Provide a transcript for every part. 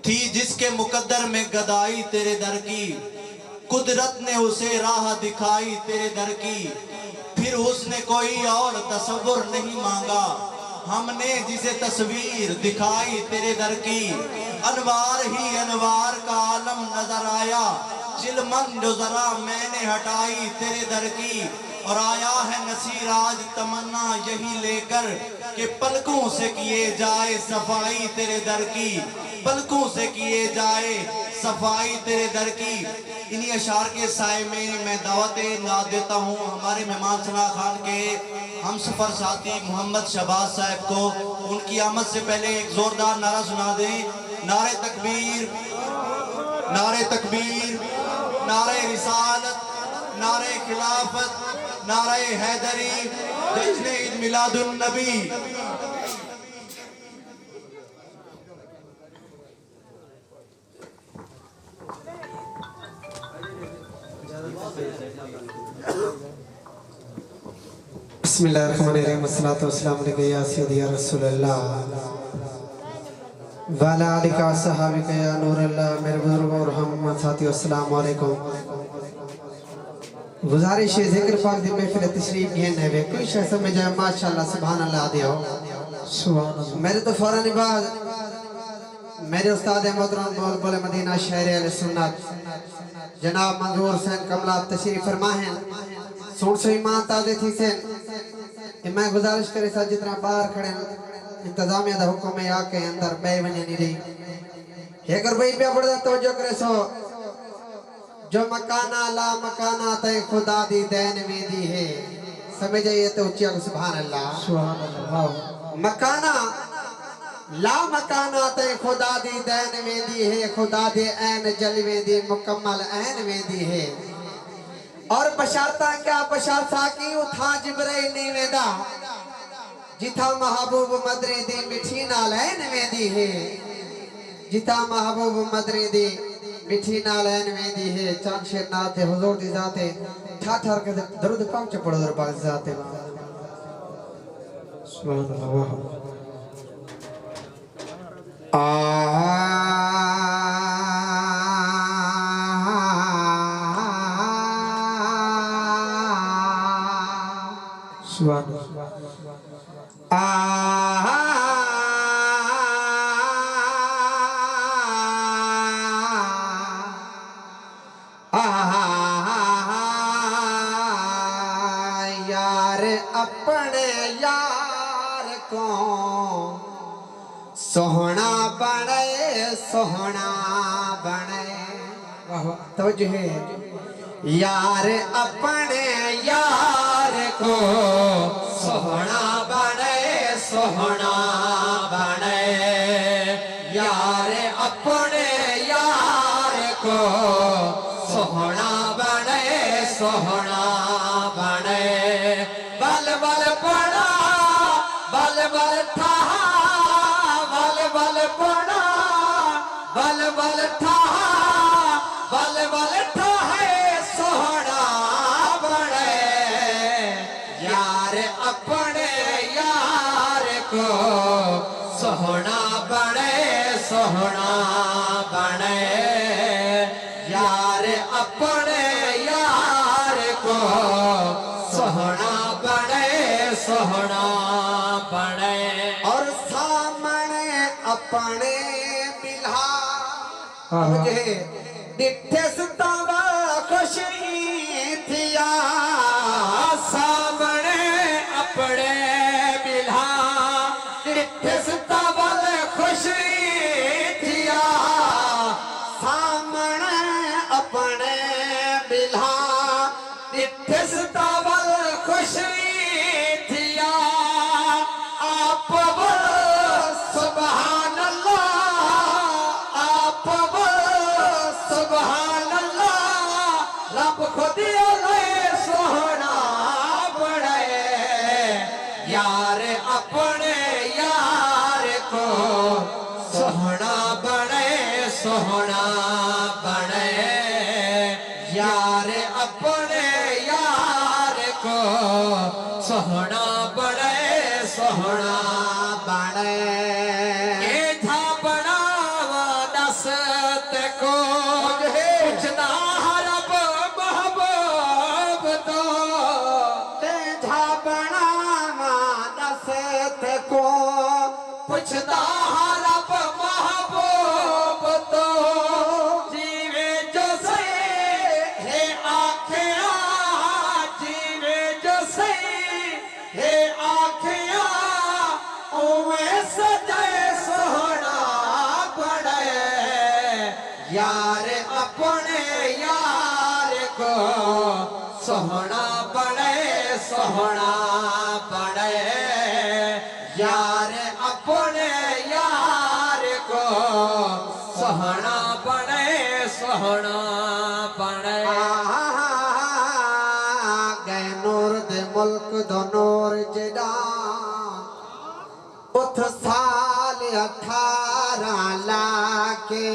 थी जिसके मुकद्दर में गदाई तेरे दर की, कुदरत ने उसे राह दिखाई तेरे दर की। फिर उसने कोई और तसव्वुर नहीं मांगा, हमने जिसे तस्वीर दिखाई तेरे दर की। अनवार ही अनवार का आलम नजर आया, चिलमन जो जरा मैंने हटाई तेरे दर की। और आया है नसीर आज तमन्ना यही लेकर कि पलकों से किए जाए सफाई तेरे दर की, पलकों से किए जाए सफाई तेरे दर की। इन्हीं अशार के साए में मैं दावत ना देता हूँ हमारे मेहमान सना खान के हम सफर साथी मोहम्मद शहबाज साहब को। उनकी आमद से पहले एक जोरदार नारा सुना दें। नारे तकबीर, नारे तकबीर, नारे रिसालत, नारे खिलाफत, नारे हैदरी, जश्न ईद मिलादुन नबी। बिस्मिल्लाहिर्रहमानिर्रहीम, अस्सलातु वस्सलामु अलैका या सय्यदी या रसूलल्लाह वाला आलिका सहाबिका या नूरल्लाह। मेरे बुजुर्गों और हम साथियों, अस्सलामु अलैकुम। गुजारिश है जिक्र पाक दी महफिल तशरीफ घेन है वे कोई शख्स में जाए माशाअल्लाह सुभान अल्लाह दियो सुभान अल्लाह। मेरे तो फौरन बाद मेरे उस्ताद मोहतरम बोले मदीना शहर अहले सुन्नत जनाब मंजूर हुसैन कमला तशरीफ फरमा है। सुन सो ईमान ताजे थी से मैं गुजारिश करे सा जितना बाहर खड़े इंतजामिया दा हुक्म है आके अंदर बे वने नहीं रही है कर भाई पे पड़ तवज्जो करे सो जो मकाना ला मकाना ते खुदा दी देन वेदी है समझ जाइए तो उच्चा सुभान अल्लाह सुभान अल्लाह। मकाना ला मकाना ते खुदा दी देन वेदी है, खुदा दे ऐन जलवे दी मुकम्मल ऐन वेदी है। और बशारता क्या बशारता की उठा जिब्राइल नहीं वेदा जिथा महबूब मदरी दी मिठी नाल ऐन वेदी है, जिथा महबूब मदरी दी मिठी नाल ऐन वेदी है। चांद शेर नाल ते हुजूर दी जाते ठाठर के दरूद पाक च पढ़ो दर पाक जाते सुभान अल्लाह। सुभान यार अपने यार को सोहना बने सोहना बने तो जो है यार अपने यार को सोहना बने सोहना बने, यार अपने यार को सोहना बने सोहना बने। बल बल पड़ा बल बल था बल बल पड़ा बल बल था बल बल था है सोहना बने, यार अपने यार को सोहना बने सोहना बने, यार अपने यार को सोहना बने सोहना बने। और सामने अपने बिल्हा मुझे दिखे सुतावा खुशी थिया, सामने अपने बिल्हा दिखे सुतावा खुशी थिया, सामने अपने बिल्हा दिखे सुतावा खुशी थिया। आप सुभान अल्लाह आप सुभान अल्लाह रब खुद सोहना बने, यार अपने यार को सोहना बने सोहना बने, यार अपने यार को सोहना बने सोहना बने। था बड़ा दस को पूछदा रब महबूब तो ते झाबना दस ते को पूछदा रब महबूब तो जीवे जो सही है आखिया जीवे जो सही है आखिया उवे सजाए सोहना बड़े यार अपने यार को सोहना बड़े सोहना बड़े यार अपने यार को सोहना बड़े सोहना बड़े गए नूर दे मुल्क दो नूर जेड़ा उथ साल 18 लाके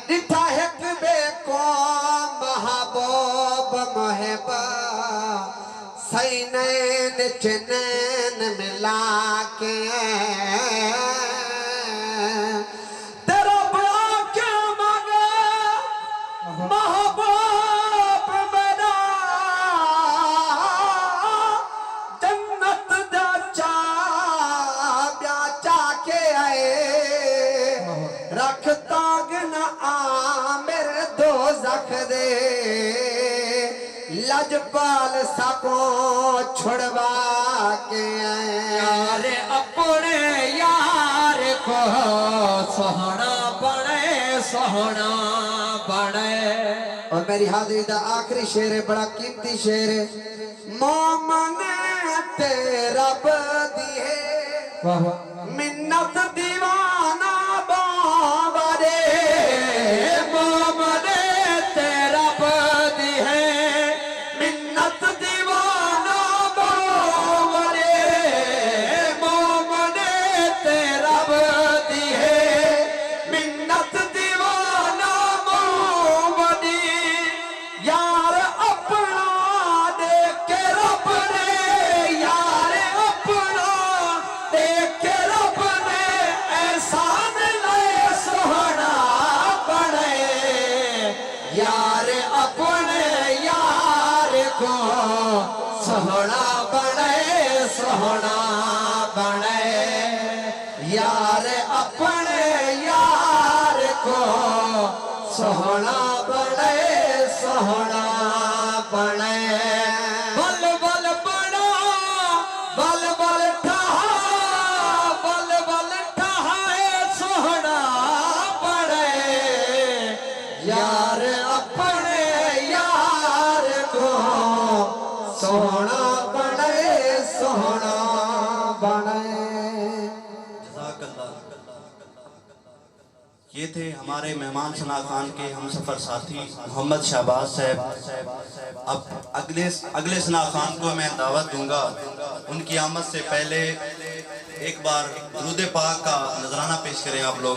दिठा एक बेको महबूब महबा सैनैन चनैन मिला के तेरा बड़ा क्या मांगा महबूब बना जन्नत दा ब्याचा के आए रख ताग न आ मेरे दो जख दे लजपाल सको छुड़वा के आए यार अपने यार को सोहना बने सोहना बने और मेरी हाजिरी दा आखिरी शेर है बड़ा कीमती शेर है मोमन ते रब दी है मिन्नत दीवाना बाबा रे मोमन तेरा बदी है मिन्नत दीवाना बाबा रे मोमन तेरा बदी है मिन्नत दीवाना बाबा दी यार अपना देख के रब ने यार अपना देख के रब ने एहसान लाए सोहना बने यार अपने यार को सोहना बने सोहना बने यार अपने यार को सोहना बने सोहना बने बल बल बड़ा बल बल ठहा बल बल ठहाए सोहना बने यार अपने यार को सोहना बने सोहना बने ये थे हमारे मेहमान सना खान के हम सफर साथी मोहम्मद शहबाज साहब। अब अगले सना खान को मैं दावत दूंगा, उनकी आमद से पहले एक बार दुरूद पाक का नजराना पेश करें आप लोग।